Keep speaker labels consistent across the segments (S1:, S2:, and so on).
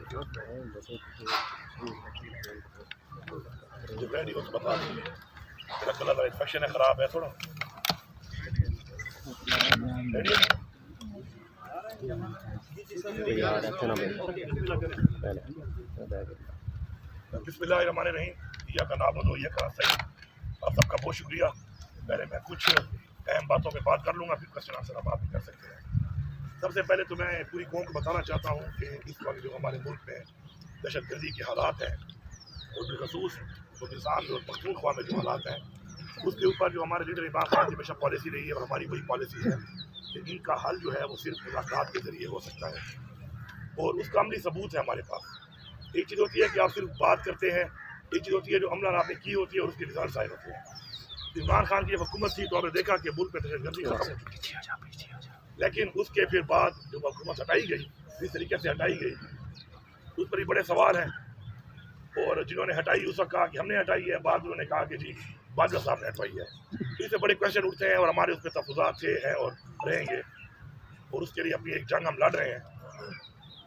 S1: جب ریڈی ہو تو بتا دیجیے میرا کلر انفیکشن ہے خراب ہے تھوڑا بسم اللہ الرحمن الرحیم یا کا نام ہو یا کا صحیح آپ سب کا بہت شکریہ پہلے میں کچھ اہم باتوں پہ بات کر لوں گا پھر کوشچن آنسر آپ بھی کر سکتے ہیں سب سے پہلے تو میں پوری قوم کو بتانا چاہتا ہوں کہ اس وقت جو ہمارے ملک میں دہشت گردی کے حالات ہیں اور بالخصوص پاکستان اور پختونخوا میں جو حالات ہیں اس کے اوپر جو ہمارے لیڈر عمران خان کی ہمیشہ پالیسی رہی ہے اور ہماری وہی پالیسی ہے کہ ان کا حل جو ہے وہ صرف مذاکرات کے ذریعے ہو سکتا ہے اور اس کا عملی ثبوت ہے ہمارے پاس ایک چیز ہوتی ہے کہ آپ صرف بات کرتے ہیں ایک چیز ہوتی ہے جو عملہ آپ نے کی ہوتی ہے اور اس کے رزلٹ ظاہر ہوتے ہیں عمران خان کی جب حکومت تھی تو آپ نے دیکھا کہ ملک میں دہشت گردی ختم ہو چکی تھی لیکن اس کے پھر بعد جو حکومت ہٹائی گئی جس طریقے سے ہٹائی گئی اس پر ہی بڑے سوال ہیں اور جنہوں نے ہٹائی اس وقت کہا کہ ہم نے ہٹائی ہے بعد انہوں نے کہا کہ جی باجوہ صاحب نے ہٹوائی ہے اس سے بڑے کویشچن اٹھتے ہیں اور ہمارے اس پہ تفصیلات تھے ہیں اور رہیں گے اور اس کے لیے اپنی ایک جنگ ہم لڑ رہے ہیں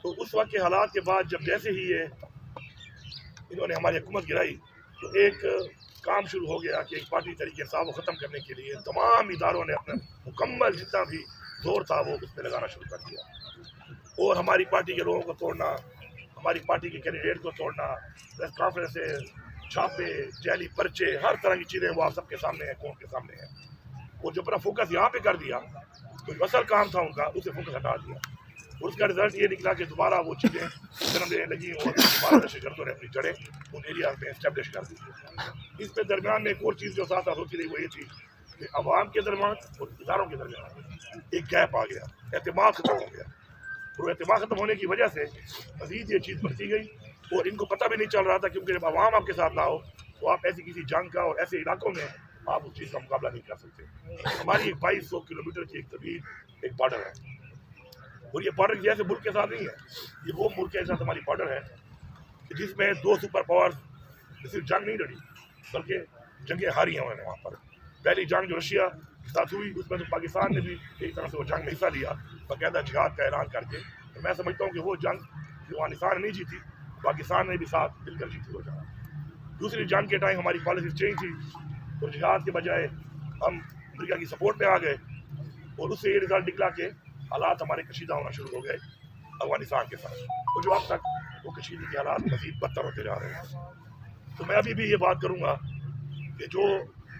S1: تو اس وقت کے حالات کے بعد جب جیسے ہی یہ انہوں نے ہماری حکومت گرائی تو ایک کام شروع ہو گیا کہ ایک پارٹی طریقے انصاف کو ختم کرنے کے لیے تمام اداروں نے اپنا مکمل جتنا بھی زور تھا وہ اس پہ لگانا شروع کر دیا اور ہماری پارٹی کے لوگوں کو توڑنا ہماری پارٹی کے کینڈیڈیٹ کو توڑنا پریس کانفرنسز چھاپے جعلی پرچے ہر طرح کی چیزیں وہ آپ سب کے سامنے ہیں قوم کے سامنے ہیں اور جو اپنا فوکس یہاں پہ کر دیا تو جو اصل کام تھا ان کا اسے فوکس ہٹا دیا اور اس کا رزلٹ یہ نکلا کہ دوبارہ وہ چیزیں جنم لینے لگی اور دوبارہ دہشت گردوں نے اپنی جڑیں ان ایریاز میں اسٹیبلش کر دی اس میں درمیان میں ایک اور چیز جو ساتھ ساتھ ہوتی رہی وہ یہ تھی کہ عوام کے درمیان اور اداروں کے درمیان ایک گیپ آ گیا اعتماد ختم ہو گیا اور اعتماد ختم ہونے کی وجہ سے مزید یہ چیز بڑھتی گئی اور ان کو پتہ بھی نہیں چل رہا تھا کیونکہ جب عوام آپ کے ساتھ نہ ہو تو آپ ایسی کسی جنگ کا اور ایسے علاقوں میں آپ اس چیز کا مقابلہ نہیں کر سکتے ہماری 2200 کلومیٹر کی ایک طویل ایک بارڈر ہے اور یہ بارڈر جیسے ملک کے ساتھ نہیں ہے یہ وہ ملک کے ساتھ ہماری بارڈر ہے جس میں 2 سپر پاورز صرف جنگ نہیں لڑی بلکہ جنگیں ہاری ہیں انہوں نے وہاں پر پہلی جنگ جو رشیا کے ساتھ ہوئی اس میں تو پاکستان نے بھی ایک طرح سے وہ جنگ میں حصہ لیا باقاعدہ جہاد کا اعلان کر کے تو میں سمجھتا ہوں کہ وہ جنگ جو افغانستان نے نہیں جیتی پاکستان نے بھی ساتھ مل کر جیتی وہ جنگ دوسری جنگ کے ٹائم ہماری پالیسی چینج تھی اور جہاد کے بجائے ہم امریکہ کی سپورٹ میں آ گئے اور اس سے یہ رزلٹ نکلا کہ حالات ہمارے کشیدہ ہونا شروع ہو گئے افغانستان کے ساتھ اور جو اب تک وہ کشیدگی کے حالات مزید بدتر ہوتے جا رہے ہیں تو میں ابھی بھی یہ بات کروں گا کہ جو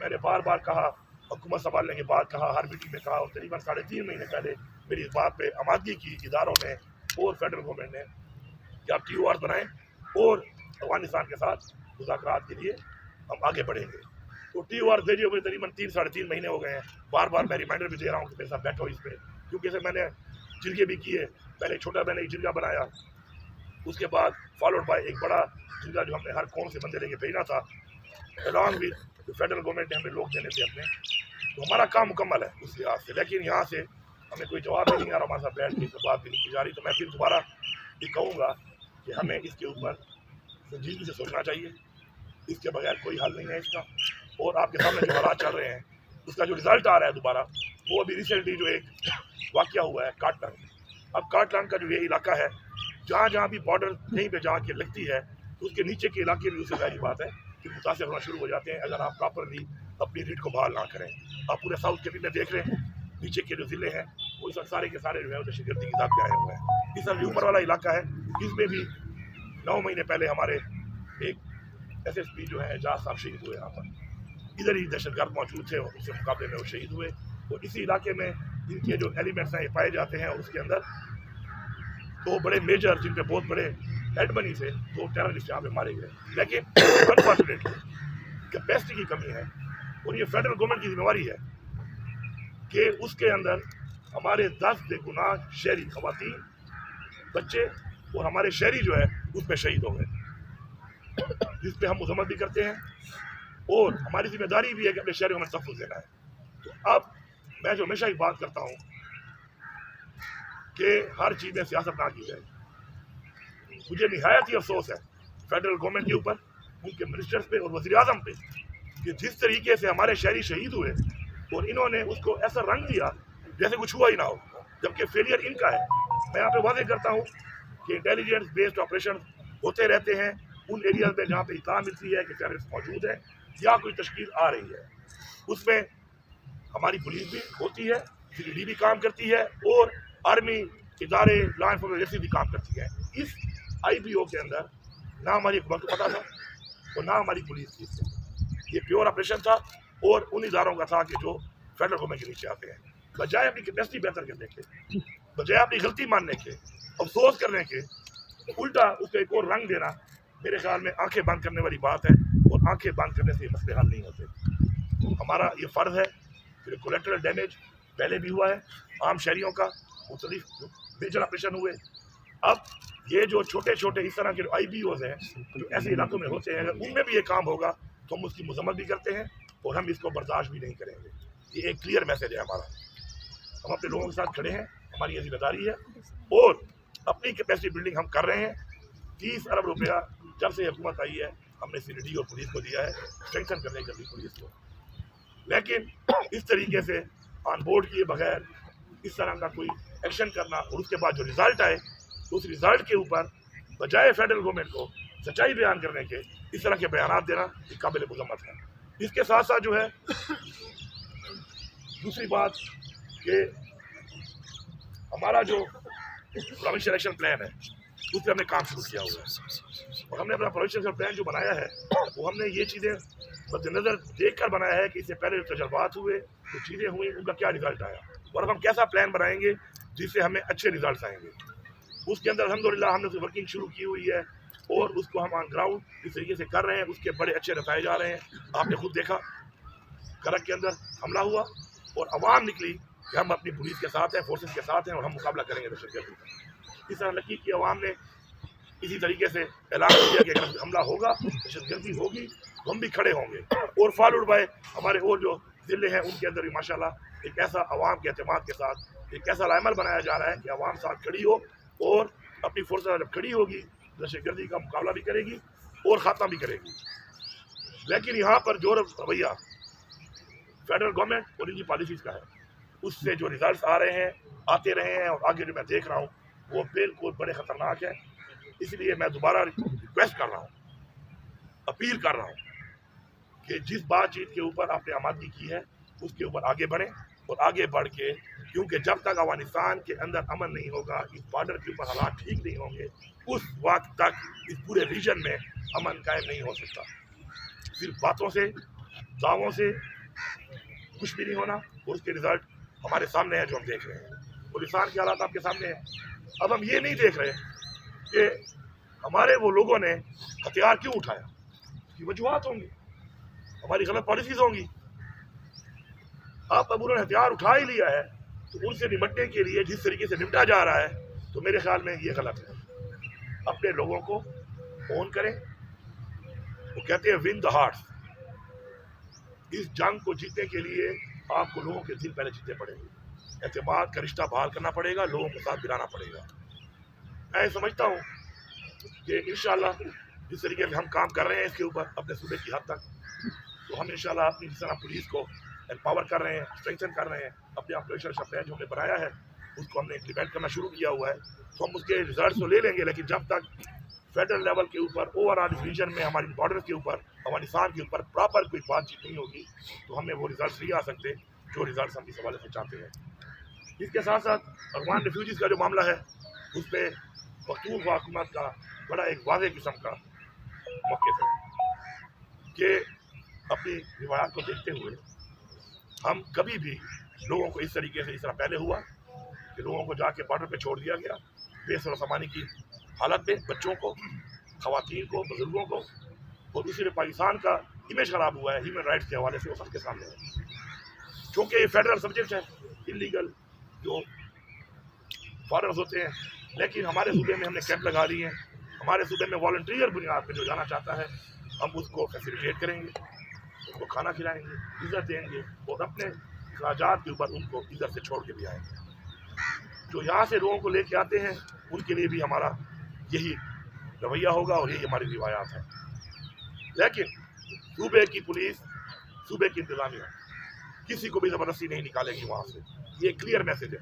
S1: میں نے بار بار کہا حکومت سنبھالنے کے بعد کہا ہر میٹنگ میں کہا اور تقریباً 3.5 مہینے پہلے میری اس بات پہ آمادگی کی اداروں نے اور فیڈرل گورنمنٹ نے کہ آپ TOR بنائیں اور افغانستان کے ساتھ مذاکرات کے لیے ہم آگے بڑھیں گے تو TOR بھیجے ہوئے تقریباً 3.5 مہینے ہو گئے ہیں بار بار میں ریمائنڈر بھی دے رہا ہوں کہ میرے ساتھ بیٹھو اس پہ کیونکہ اسے میں نے جرگے بھی کیے پہلے چھوٹا میں نے ایک جرگہ بنایا اس کے بعد فالوڈ بائی ایک بڑا جرگہ جو ہم نے ہر قوم سے بندے لے کے بھیجنا تھا الانگ ود فیڈرل گورنمنٹ نے ہمیں لوگ دینے تھے اپنے تو ہمارا کام مکمل ہے اس لحاظ سے لیکن یہاں سے ہمیں کوئی جواب بھی نہیں آ رہا ہمارے ساتھ بیٹھ کے بات بھی نہیں کی جا رہی تو میں پھر دوبارہ یہ کہوں گا کہ ہمیں اس کے اوپر سنجیدگی سے سوچنا چاہیے اس کے بغیر کوئی حل نہیں ہے اس کا اور آپ کے سامنے جو حالات چل رہے ہیں اس کا جو رزلٹ آ رہا ہے دوبارہ وہ ابھی ریسنٹلی جو ایک واقعہ ہوا ہے کاٹلنگ اب کاٹلنگ کا جو یہ علاقہ ہے جہاں جہاں بھی بارڈر کہیں پہ جہاں کے لگتی ہے اس کے نیچے کے علاقے بھی اس سے ظاہری بات ہے کہ متاثر ہونا شروع ہو جاتے ہیں اگر آپ پراپرلی اپنی ریٹ کو بحال نہ کریں آپ پورے ساؤتھ کے میں دیکھ رہے ہیں نیچے کے جو ضلع ہیں وہ اس وقت سارے کے سارے جو ہے دہشت گردی کی ذات پہ آئے ہوئے ہیں اس اوپر والا علاقہ ہے اس میں بھی 9 مہینے پہلے ہمارے ایک SSP جو ہے اعجاز صاحب شہید ہوئے یہاں پر ادھر ہی دہشت گرد موجود تھے اور اس کے مقابلے میں وہ شہید ہوئے اور اسی علاقے میں ان کے جو ایلیمنٹس ہیں پائے جاتے ہیں اور اس کے اندر 2 بڑے میجر جن پہ بہت بڑے ہیڈ بنی تھے 2 ٹیررسٹ یہاں پہ مارے گئے لیکن انفارچونیٹلی کیپیسٹی کی کمی ہے اور یہ فیڈرل گورنمنٹ کی ذمہ داری ہے کہ اس کے اندر ہمارے 10 بے گناہ شہری خواتین بچے اور ہمارے شہری جو ہے اس میں شہید ہو گئے جس پہ ہم مذمت بھی کرتے ہیں اور ہماری ذمہ داری بھی ہے کہ اپنے شہریوں میں تحفظ دینا ہے تو اب میں جو ہمیشہ ایک بات کرتا ہوں کہ ہر چیز میں سیاست نہ کی جائے مجھے نہایت ہی افسوس ہے فیڈرل گورنمنٹ کے اوپر ان کے منسٹرز پہ اور وزیر اعظم پہ کہ جس طریقے سے ہمارے شہری شہید ہوئے اور انہوں نے اس کو ایسا رنگ دیا جیسے کچھ ہوا ہی نہ ہو جبکہ فیلئر ان کا ہے میں یہاں پہ واضح کرتا ہوں کہ इंटेलिजेंस बेस्ड ऑपरेशन होते रहते हैं उन एरियाज में जहाँ पे इत्तला मिलती है कि टेररिस्ट मौजूद है या कोई तश्कील आ रही है। उसमें हमारी पुलिस भी होती है, CID भी काम करती है और आर्मी इदारे लॉ एनफोर्समेंट एजेंसी भी काम करती है। इस IBO के अंदर ना हमारी हुकूमत को पता था और ना हमारी पुलिस की। ये प्योर ऑपरेशन था और उन इदारों का था कि जो फेडरल गवर्नमेंट के नीचे आते हैं। बजाय अपनी कैपेसिटी बेहतर करने के, बजाय अपनी गलती मानने के, अफसोस करने के, उल्टा उसको एक और रंग देना मेरे ख्याल में आंखें बंद करने वाली बात है और आंखें बंद करने से मसले हल नहीं होते। हमारा ये फ़र्ज़ है। फिर कोलेक्ट्रल डैमेज पहले भी हुआ है आम शहरियों का, मुख्तलिफ मेजर ऑपरेशन हुए। अब ये जो छोटे छोटे इस तरह के जो IBOs हैं जो ऐसे इलाकों में होते हैं, अगर उनमें भी ये काम होगा तो हम उसकी मजम्मत भी करते हैं और हम इसको बर्दाश्त भी नहीं करेंगे। ये एक क्लियर मैसेज है हमारा। हम अपने लोगों के साथ खड़े हैं, हमारी ये जिम्मेदारी है और अपनी कैपेसिटी बिल्डिंग हम कर रहे हैं। 30 अरब रुपया जब से हुकूमत आई है हमने CID और पुलिस को दिया है, स्ट्रेंथन करने के लिए पुलिस को। लेकिन इस तरीके से ऑन बोर्ड किए बगैर इस तरह का कोई एक्शन करना और उसके बाद जो रिजल्ट आए उस रिजल्ट के ऊपर बजाय फेडरल गवर्नमेंट को सच्चाई बयान करने के इस तरह के बयान देना काबिल मजम्मत है। इसके साथ साथ जो है दूसरी बात कि हमारा जो प्रोविंशियल एक्शन प्लान है उस पर हमने काम शुरू किया हुआ है और हमने अपना प्रोविंशियल एक्शन प्लान जो बनाया है वो हमने ये चीज़ें मद्देनजर देख कर बनाया है कि इससे पहले जो तजर्बात हुए, जो चीज़ें हुई, उनका क्या रिजल्ट आया और अब हम कैसा प्लान बनाएंगे जिससे हमें अच्छे रिजल्ट आएंगे। उसके अंदर अल्हम्दुलिल्लाह हमने उसकी वर्किंग शुरू की हुई है और उसको हम ऑन ग्राउंड इस तरीके से कर रहे हैं, उसके बड़े अच्छे नताइज आ रहे हैं। आपने खुद देखा करक के अंदर हमला हुआ और अवाम निकली कि हम अपनी पुलिस के साथ हैं, फोर्सेस के साथ हैं और हम मुकाबला करेंगे दहशतगर्दी का। इस तरह लकी की अवाम ने इसी तरीके से ऐलान किया कि अगर हमला होगा, दहशतगर्दी होगी तो हम भी खड़े होंगे। और फॉलोड बाय हमारे और जो ज़िले हैं उनके अंदर भी माशाल्लाह एक ऐसा अवाम के एतमाद के साथ एक ऐसा लाइमल बनाया जा रहा है कि अवाम साथ खड़ी हो और अपनी फोर्स जब खड़ी होगी दहशतगर्दी का मुकाबला भी करेगी और ख़ात्मा भी करेगी। लेकिन यहाँ पर जो रवैया फेडरल गवर्नमेंट और इनकी पॉलिसीज़ का है उससे जो रिजल्ट आ रहे हैं, आते रहे हैं और आगे जो मैं देख रहा हूँ वो बिल्कुल बड़े ख़तरनाक है। इसलिए मैं दोबारा रिक्वेस्ट कर रहा हूँ, अपील कर रहा हूँ कि जिस बातचीत के ऊपर आपने आमादगी की है उसके ऊपर आगे बढ़ें और आगे बढ़ के, क्योंकि जब तक अफगानिस्तान के अंदर अमन नहीं होगा, इस बॉर्डर के ऊपर हालात ठीक नहीं होंगे, उस वक्त तक इस पूरे रीजन में अमन कायम नहीं हो सकता। सिर्फ बातों से, दावों से कुछ भी नहीं होना और उसके रिजल्ट हमारे सामने है जो हम देख रहे हैं। पाकिस्तान के हालात आपके सामने हैं। अब हम ये नहीं देख रहे कि हमारे वो लोगों ने हथियार क्यों उठाया, उसकी वजूहत होंगी, हमारी गलत पॉलिसीज होंगी। अब उन्होंने हथियार उठा ही लिया है तो उनसे निपटने के लिए जिस तरीके से निपटा जा रहा है तो मेरे ख्याल में ये गलत है। अपने लोगों को ओन करें। वो कहते हैं विन द हार्ट्स। इस जंग को जीतने के लिए आपको लोगों के दिल पहले जीतने पड़ेंगे, एतमाद का रिश्ता बहाल करना पड़ेगा, लोगों के साथ मिलाना पड़ेगा। मैं समझता हूँ कि इंशाल्लाह जिस तरीके से हम काम कर रहे हैं इसके ऊपर अपने सूबे की हद तक, तो हम इंशाल्लाह अपनी जिस तरह पुलिस को एम्पावर कर रहे हैं, स्ट्रेंथन कर रहे हैं, अपने ऑपरेशन प्लान जो हमने बनाया है उसको हमने इम्प्लीमेंट करना शुरू किया हुआ है, तो हम उसके रिजल्ट तो ले लेंगे। लेकिन जब तक फेडरल लेवल के ऊपर ओवरऑल रीजन में हमारी बॉर्डर के ऊपर अफगानिस्तान के ऊपर प्रॉपर कोई बातचीत नहीं होगी तो हमें वो रिजल्ट नहीं आ सकते जो रिजल्ट हम इस हवाले से चाहते हैं। इसके साथ साथ अफगान रिफ्यूजीज़ का जो मामला है उस पर पख्तूनख्वा हुकूमत का बड़ा एक वाज़ेह किस्म का मौक़िफ़ है कि अपनी रिवायात को देखते हुए हम कभी भी लोगों को इस तरीके से, इस तरह पहले हुआ कि लोगों को जाके बॉर्डर पे छोड़ दिया गया बेसर सामानी की हालत में, बच्चों को, ख़वातीन को, बुजुर्गों को, और दूसरी पाकिस्तान का इमेज ख़राब हुआ है ह्यूमन राइट्स के हवाले से वो सबके सामने है। चूँकि ये फेडरल सब्जेक्ट है, इलीगल जो फॉरेनर्स होते हैं, लेकिन हमारे सूबे में हमने कैंप लगा लिए हैं। हमारे सूबे में वॉलंटियर बुनियाद पर जो जाना चाहता है हम उसको फैसिलिटेट करेंगे, उसको खाना खिलाएंगे, इज़्ज़त देंगे और अपने अखराजात के ऊपर उनको इधर से छोड़ के भी आएंगे। जो यहाँ से लोगों को लेके आते हैं उनके लिए भी हमारा यही रवैया होगा और यही हमारी रिवायात है। लेकिन सूबे की पुलिस, सूबे की इंतज़ामिया किसी को भी ज़बरदस्ती नहीं निकालेगी वहाँ से। ये क्लियर मैसेज है,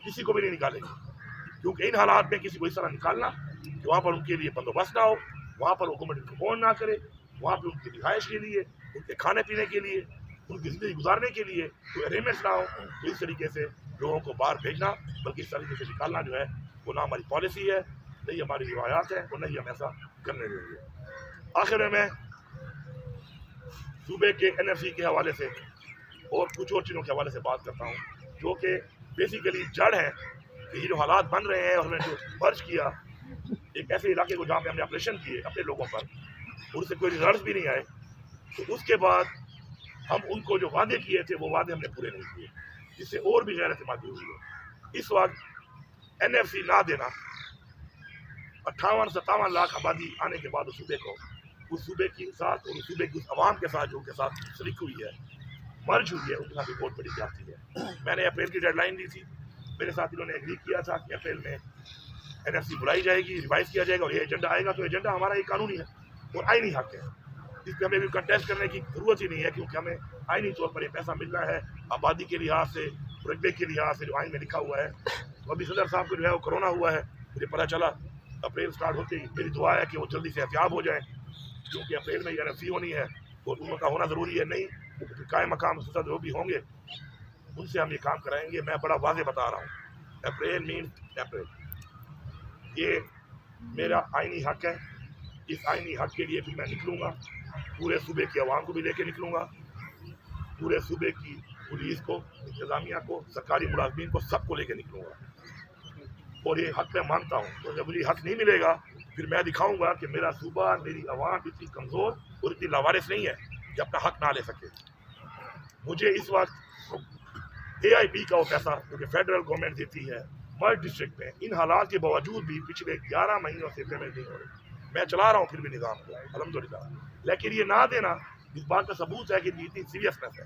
S1: किसी को भी नहीं निकालेगी। क्योंकि इन हालात में किसी को इस तरह निकालना कि वहाँ पर उनके लिए बंदोबस्त ना हो, वहाँ पर हुकूमत उनको फोन ना करे, वहाँ पर उनकी रिहाइश के लिए, उनके खाने पीने के लिए, उनकी ज़िंदगी गुजारने के लिए कोई अरेंजमेंट्स ना हो, तो इस तरीके से लोगों को बाहर भेजना बल्कि इस तरीके से निकालना जो है वो ना हमारी पॉलिसी है, नहीं हमारी रिवायात है और नहीं हम ऐसा करने देंगे। आखिर में मैं सूबे के NFC के हवाले से और कुछ और चीज़ों के हवाले से बात करता हूँ जो कि बेसिकली जड़ है कि ये जो हालात बन रहे हैं और हमने जो मर्ज किया एक ऐसे इलाके को जहाँ पे हमने ऑपरेशन किए अपने लोगों पर और उससे कोई रिजल्ट भी नहीं आए, तो उसके बाद हम उनको जो वादे किए थे वो वादे हमने पूरे नहीं किए, जिससे और भी गैर एतमादी हुई है। इस वक्त NFC ना देना 58-57 लाख आबादी आने के बाद उस सूबे को, उस सूबे के साथ और उस सूबे की उस आवाम के साथ जो उनके साथ शरीक हुई है, मर्ज हुई है, उनके साथ भी बहुत बड़ी जाती है। मैंने अप्रैल की डेडलाइन दी थी, मेरे साथ इन्होंने एग्री किया था कि अप्रैल में NFC बुलाई जाएगी, रिवाइज किया जाएगा और ये एजेंडा आएगा। तो एजेंडा हमारा एक कानूनी है और आईनी हक है, इस पर हमें भी कंटेस्ट करने की जरूरत ही नहीं है, क्योंकि हमें आईनी तौर पर ये पैसा मिल रहा है आबादी के लिहाज से, रकबे के लिहाज से जो आइन में लिखा हुआ है। तो अभी सदर साहब को जो है वो कोरोना हुआ है, मुझे पता चला अप्रैल स्टार्ट होते ही, मेरी दुआ है कि वो जल्दी से एहतियाब हो जाए, क्योंकि अप्रैल में NFC होनी है और उनका होना ज़रूरी है। नहीं तो कायम मकाम सदर जो भी होंगे उनसे हम ये काम कराएंगे। मैं बड़ा वाज़े बता रहा हूँ, अप्रैल मीन्स अप्रैल, ये मेरा आइनी हक है। इस आइनी हक के लिए भी मैं निकलूँगा, पूरे सूबे की आवाम को भी लेके निकलूँगा, पूरे सूबे की पुलिस को, इंतज़ामिया को, सरकारी मुलाजमीन को, सबको लेके निकलूँगा और ये हक मैं मांगता हूँ। तो जब मुझे हक नहीं मिलेगा फिर मैं दिखाऊँगा कि मेरा सूबा, मेरी आवाम इतनी कमज़ोर और इतनी लावारिस नहीं है कि अपना हक ना ले सके। मुझे इस वक्त AIP का वो पैसा जो कि फेडरल गवर्नमेंट देती है मर्ज डिस्ट्रिक्ट में, इन हालात के बावजूद भी पिछले 11 महीनों से पेमेंट नहीं हो रही। मैं चला रहा हूँ फिर भी निज़ाम को अल्हम्दुलिल्लाह, लेकिन ये ना देना इस बात का सबूत है कि इतनी सीरियसनेस है।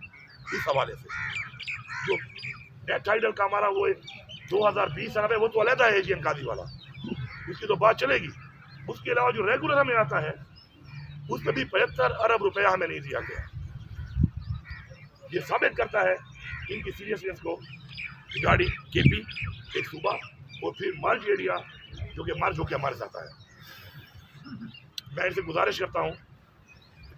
S1: इस हवाले से जो नेट टाइटल का हमारा वो 2020 साल है वो तो अलग है एजीएन कादी वाला, उसकी तो बात चलेगी। उसके अलावा जो रेगुलर हमें आता है उस पर भी 75 अरब रुपया हमें नहीं दिया गया। ये साबित करता है इनकी सीरियसनेस को रिगार्डिंग KP एक सूबा और फिर मर्ज एरिया जो कि मर्ज होकर मर जाता है। मैं इनसे गुजारिश करता हूँ,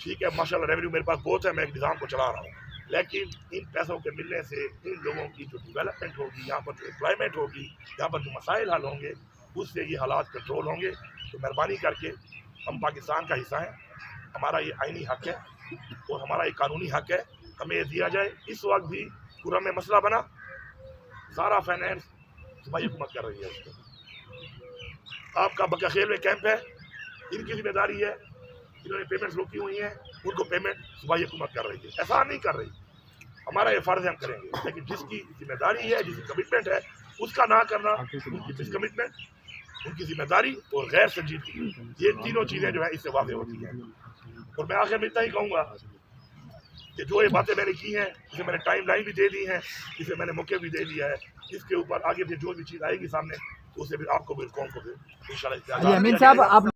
S1: ठीक है माशाल्लाह रेवेन्यू मेरे पास बहुत है, मैं एक निज़ाम को चला रहा हूँ, लेकिन इन पैसों के मिलने से इन लोगों की जो डेवलपमेंट होगी, यहाँ पर जो एम्प्लॉयमेंट होगी, यहाँ पर जो मसाइल हल होंगे, उससे ये हालात कंट्रोल होंगे। तो मेहरबानी करके हम पाकिस्तान का हिस्सा हैं, हमारा ये आइनी हक है और हमारा ये कानूनी हक है, हमें ये दिया जाए। इस वक्त भी पूरा में मसला बना, सारा फाइनेंस सूबाई हुकूमत कर रही है उसको। आपका बकाखेल में कैंप है, इनकी जिम्मेदारी है, इन्होंने पेमेंट्स रोकी हुई हैं, उनको पेमेंट सूबाई हुकूमत कर रही है, ऐसा नहीं कर रही। हमारा ये फ़र्ज़ हम करेंगे, लेकिन जिसकी जिम्मेदारी है, जिसकी कमिटमेंट है, उसका ना करना, उनकी डिसकमिटमेंट, उनकी जिम्मेदारी और गैर संजीदगी, ये तीनों चीज़ें जो है इससे वाक़ होती हैं। और मैं आखिर में इतना ही कहूँगा कि जो ये बातें मैंने की हैं, इसे मैंने टाइम लाइन भी दे दी है, इसे मैंने मौके भी दे दिया है, इसके ऊपर आगे भी जो भी चीज़ आएगी सामने उसे भी आपको भी कौन को भी इंशाल्लाह।
S2: अमीन साहब आप